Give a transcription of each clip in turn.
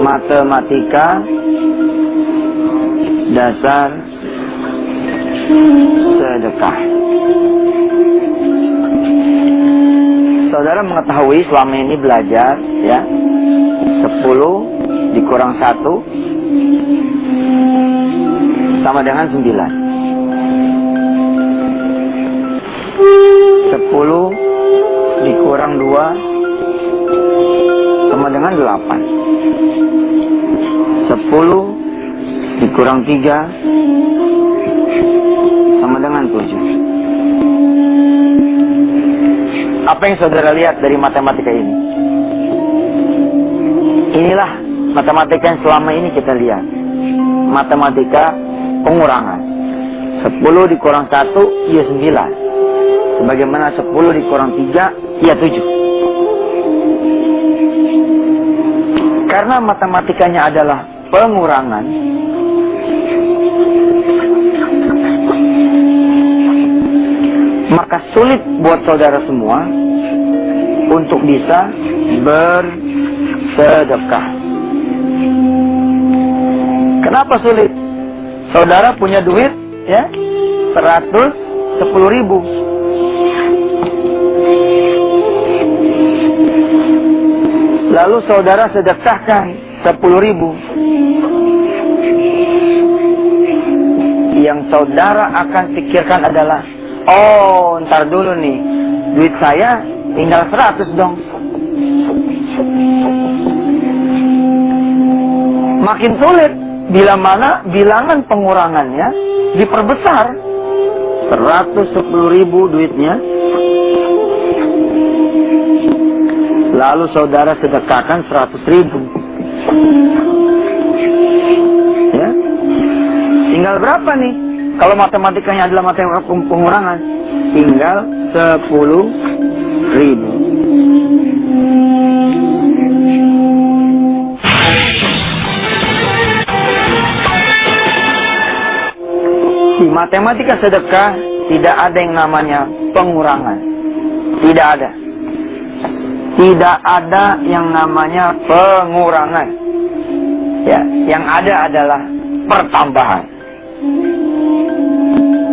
matematika dasar sedekah. Saudara mengetahui selama ini belajar ya, 10 dikurang 1 sama dengan 9. 10 dikurang 2 sama dengan 8. 10 dikurang 3 sama dengan 7. Apa yang saudara lihat dari matematika ini? Inilah matematika yang selama ini kita lihat. Matematika pengurangan. 10 dikurang 1, ia 9. Sebagaimana 10 dikurang 3, ia 7. Karena matematikanya adalah pengurangan, maka sulit buat saudara semua untuk bisa bersedekah. Kenapa sulit? Saudara punya duit ya 110.000. Lalu saudara sedekahkan 10.000. Yang saudara akan pikirkan adalah, oh, ntar dulu nih, duit saya tinggal 100 dong. Makin sulit bila mana bilangan pengurangannya diperbesar. 110.000 duitnya. Lalu saudara sedekahkan 100.000. Ya. Tinggal berapa nih? Kalau matematikanya adalah matematika pengurangan, tinggal 10.000. Di matematika sedekah tidak ada yang namanya pengurangan. Tidak ada. Tidak ada yang namanya pengurangan. Ya, yang ada adalah pertambahan.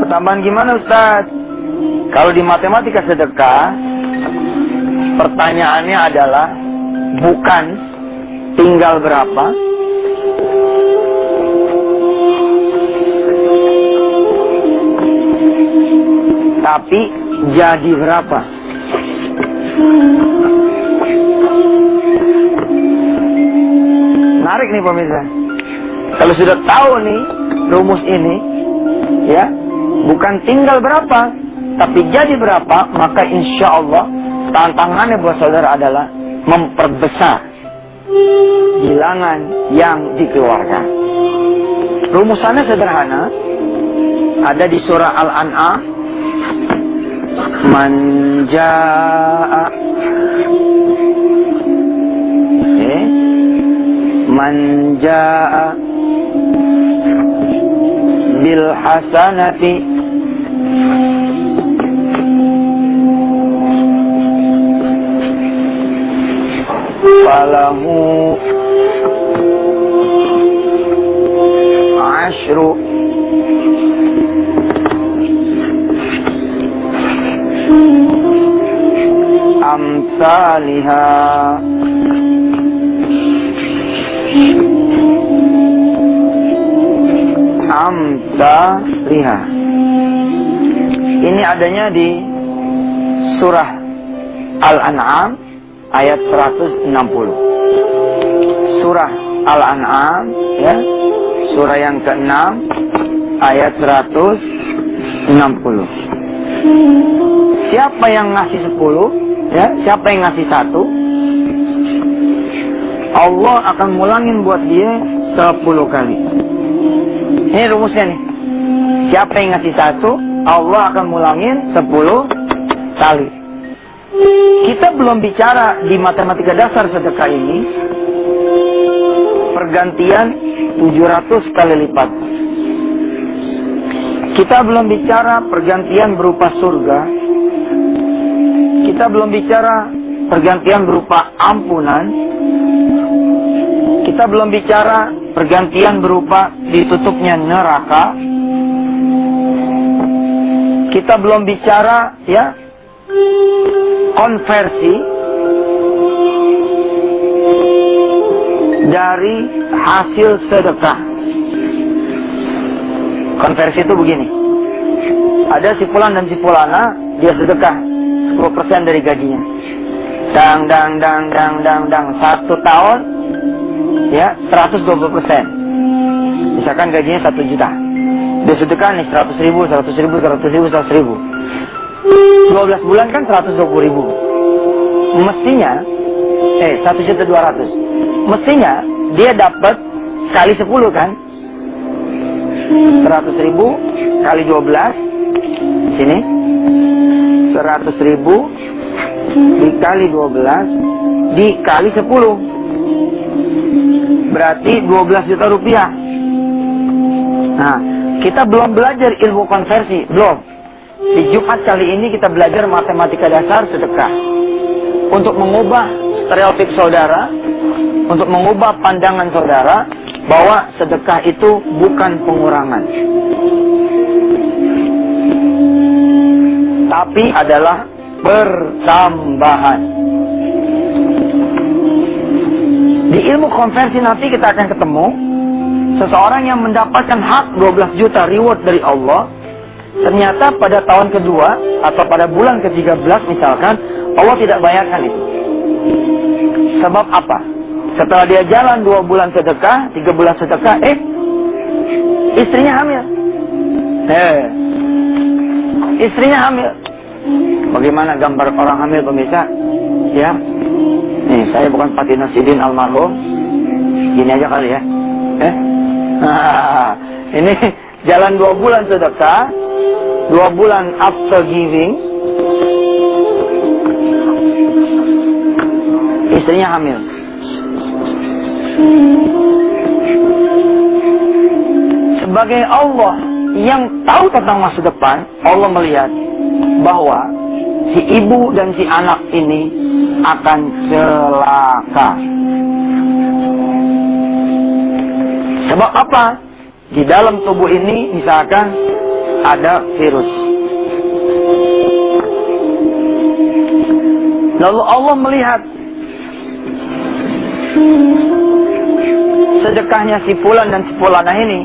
Pertambahan gimana, Ustaz? Kalau di matematika sedekah, pertanyaannya adalah bukan tinggal berapa, tapi jadi berapa. Menarik nih pemirsa. Kalau sudah tahu nih rumus ini, ya, bukan tinggal berapa, tapi jadi berapa, maka insya Allah tantangannya buat saudara adalah memperbesar bilangan yang dikeluarkan. Rumusannya sederhana, ada di surah Al-An'am. Manja'a Manja'a bil hasanati falahu ashru amsalha amsalha. Ini adanya di surah Al-An'am ayat 160. Surah Al-An'am ya, surah yang ke-6 ayat 160. Siapa yang ngasih 10 ya, siapa yang ngasih 1, Allah akan mulangin buat dia 10 kali. Ini rumusnya nih. Siapa yang ngasih 1, Allah akan mulangin 10 kali. Kita belum bicara di matematika dasar sedekah ini pergantian 700 kali lipat. Kita belum bicara pergantian berupa surga. Kita belum bicara pergantian berupa ampunan. Kita belum bicara pergantian berupa ditutupnya neraka. Kita belum bicara ya konversi dari hasil sedekah. Konversi itu begini. Ada si fulan dan si fulana, dia sedekah 10% dari gajinya. Dang 1 tahun ya 120%. Misalkan gajinya 1 juta. Dia sedekah nih 100 ribu, 100 ribu, 100 ribu, 100 ribu. 12 bulan kan 120 ribu. Mestinya 1.200.000. Mestinya dia dapat kali 10 kan. 100 ribu kali 12 sini 100 ribu dikali 12 dikali 10 berarti 12 juta rupiah. Nah, kita belum belajar ilmu konversi, belum. Di Jumat kali ini kita belajar matematika dasar sedekah untuk mengubah stereotip saudara, untuk mengubah pandangan saudara bahwa sedekah itu bukan pengurangan, tapi adalah pertambahan. Di ilmu konversi nanti kita akan ketemu seseorang yang mendapatkan hak 12 juta reward dari Allah. Ternyata pada tahun kedua atau pada bulan ke-13 misalkan, Allah tidak bayarkan itu. Sebab apa? Setelah dia jalan 2 bulan sedekah, 3 bulan sedekah, istrinya hamil. Istrinya hamil. Bagaimana gambar orang hamil, pemirsa? Ya, nih saya bukan Fatih Nasidin almarhum. Gini aja kali ya. Ini jalan 2 bulan sedekah, 2 bulan after giving, istrinya hamil. Sebagai Allah yang tahu tentang masa depan, Allah melihat bahwa si ibu dan si anak ini akan celaka. Sebab apa? Di dalam tubuh ini misalkan ada virus. Lalu Allah melihat sedekahnya si fulan dan si fulana ini,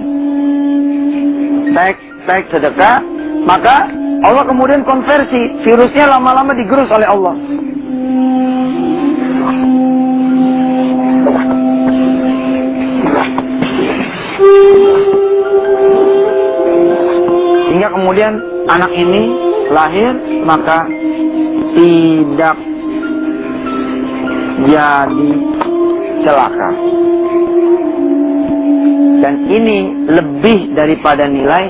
baik sedekah, maka Allah kemudian konversi, virusnya lama-lama digerus oleh Allah. Sehingga kemudian anak ini lahir, maka tidak jadi celaka. Dan ini lebih daripada nilai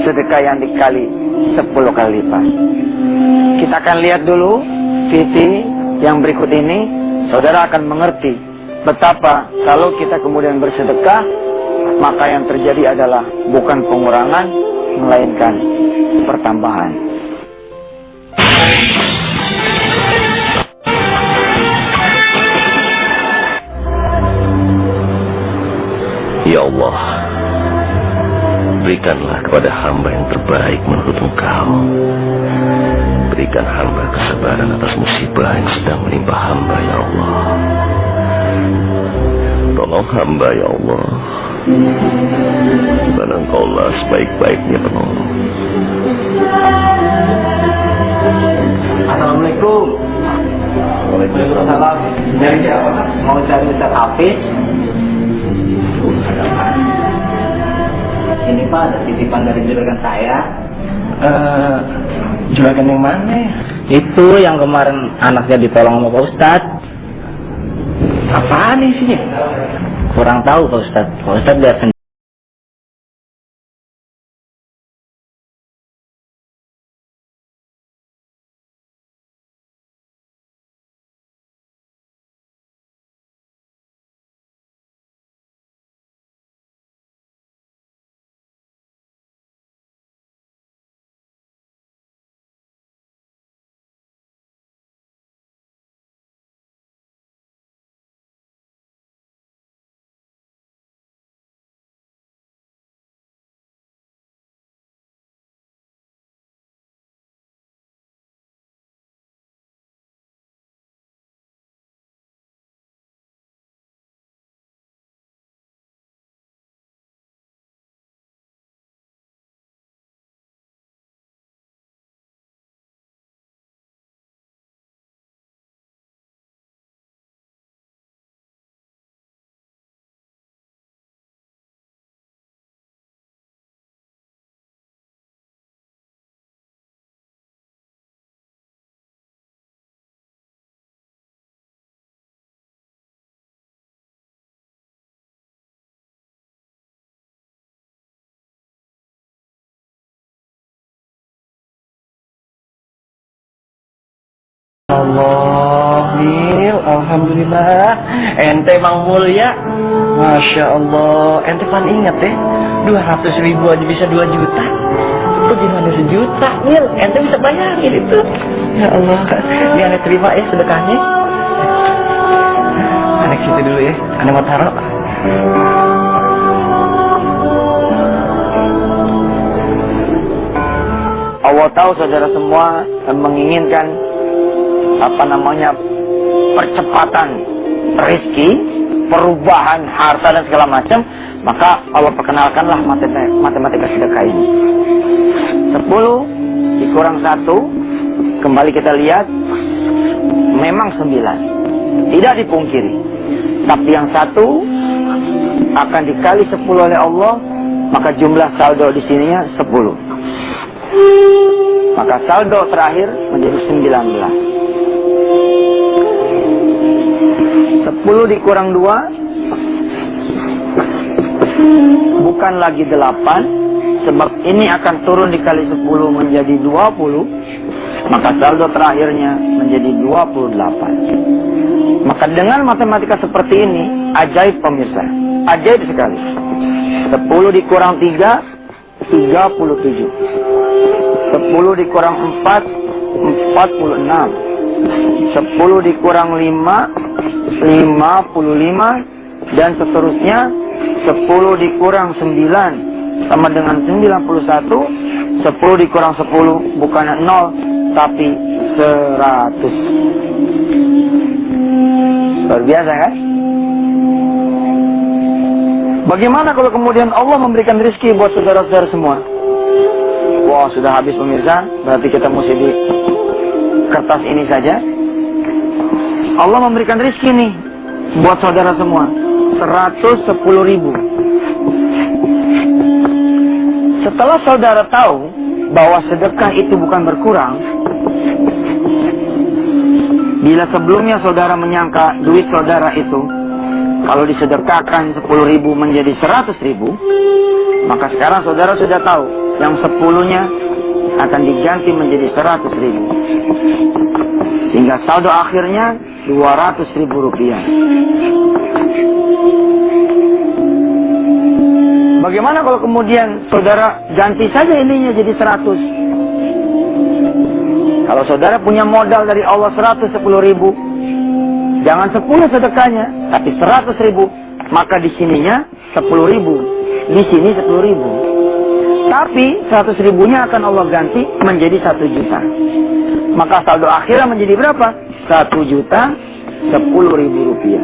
sedekah yang dikali 10 kali lipat. Kita akan lihat dulu visi yang berikut ini. Saudara akan mengerti betapa kalau kita kemudian bersedekah, maka yang terjadi adalah bukan pengurangan, melainkan pertambahan. Ya Allah, berikanlah kepada hamba yang terbaik menurut Engkau. Berikan hamba kesabaran atas musibah yang sedang menimpa hamba, ya Allah. Tolong hamba, ya Allah, dan Engkaulah sebaik-baiknya penolong. Assalamualaikum. Waalaikumsalam. Dari siapa? Mau cari Ustaz Hafiz? Ini Pak, ada titipan dari juragan saya. Juragan yang mana ya? Itu yang kemarin anaknya ditolong sama Pak Ustadz. Apaan isinya? Kurang tahu Pak Ustadz. Pak Ustadz lihat sendiri. Allah, Mil, alhamdulillah. Ente Mang Mulia, Masya Allah. Ente kan ingat ya, 200.000 aja bisa 2 juta. Itu gimana sejuta, Mil? Ente bisa bayarin itu. Ya Allah, ini Ane terima ya sedekahnya. Ane ke situ dulu ya, Ane mau taruh. Allah tahu saudara semua menginginkan percepatan rezeki, perubahan harta dan segala macam, maka Allah perkenalkanlah matematika sedekah ini. 10 dikurang 1, kembali kita lihat, memang 9, tidak dipungkiri. Tapi yang 1 akan dikali 10 oleh Allah, maka jumlah saldo di sininya 10. Maka saldo terakhir menjadi 19. 10 dikurang 2 bukan lagi 8, sebab ini akan turun dikali 10 menjadi 20, maka saldo terakhirnya menjadi 28. Maka dengan matematika seperti ini, ajaib pemirsa, ajaib sekali. 10 dikurang 3, 37. 10 dikurang 4, 46. 10 dikurang 5, 55, dan seterusnya. 10 dikurang 9 sama dengan 91. 10 dikurang 10 bukan 0 tapi 100. Luar biasa kan? Bagaimana kalau kemudian Allah memberikan rezeki buat saudara-saudara semua? Wah, sudah habis pemirsa, berarti kita mesti di kertas ini saja. Allah memberikan rezeki nih buat saudara semua, 110.000. Setelah saudara tahu bahwa sedekah itu bukan berkurang, bila sebelumnya saudara menyangka duit saudara itu kalau disedekahkan 10.000 menjadi 100.000, maka sekarang saudara sudah tahu yang 10-nya akan diganti menjadi 100.000. Sehingga saldo akhirnya 200.000 rupiah. Bagaimana kalau kemudian saudara ganti saja ininya jadi 100? Kalau saudara punya modal dari Allah 110.000, jangan 10 sedekahnya, tapi 100.000, maka di sininya 10.000, di sini 10.000. Tapi 100.000-nya akan Allah ganti menjadi 1 juta. Maka saldo akhirnya menjadi berapa? 1.010.000 rupiah.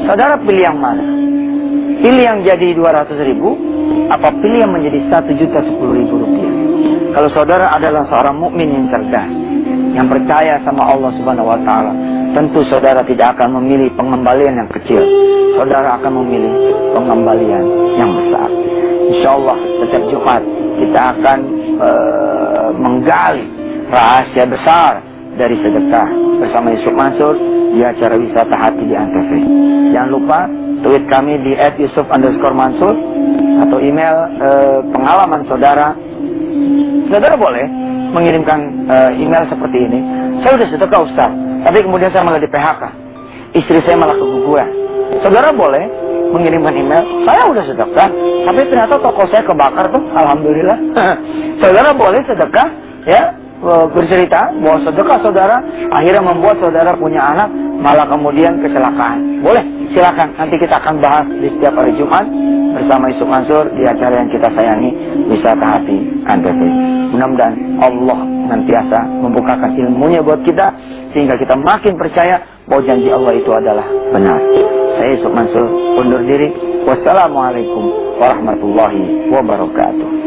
Saudara pilih yang mana? Pilih yang jadi 200.000, apa pilih yang menjadi 1.010.000 rupiah? Kalau saudara adalah seorang mukmin yang cerdas, yang percaya sama Allah Subhanahu wa Ta'ala, tentu saudara tidak akan memilih pengembalian yang kecil. Saudara akan memilih pengembalian yang besar. Insya Allah setiap Jumat kita akan menggali rahasia besar dari sedekah bersama Yusuf Mansur di acara wisata hati di Antv. Jangan lupa tweet kami di @yusuf_mansur atau email pengalaman saudara. Saudara boleh mengirimkan email seperti ini. Saya sudah sedekah Ustaz, tapi kemudian saya malah di PHK. Istri saya malah keguguran. Saudara boleh mengirimkan email, saya udah sedekah, tapi ternyata toko saya kebakar tuh, alhamdulillah. Saudara boleh sedekah, ya, bercerita bahwa sedekah saudara akhirnya membuat saudara punya anak, malah kemudian kecelakaan. Boleh, silakan. Nanti kita akan bahas di setiap hari Jumat bersama Yusuf Mansur di acara yang kita sayangi, Wisata Hati Antv. Mudah-mudahan Allah nantiasa membukakan ilmunya buat kita, sehingga kita makin percaya bahwa janji Allah itu adalah benar. Saya Yusuf Mansur undur diri. Wassalamualaikum warahmatullahi wabarakatuh.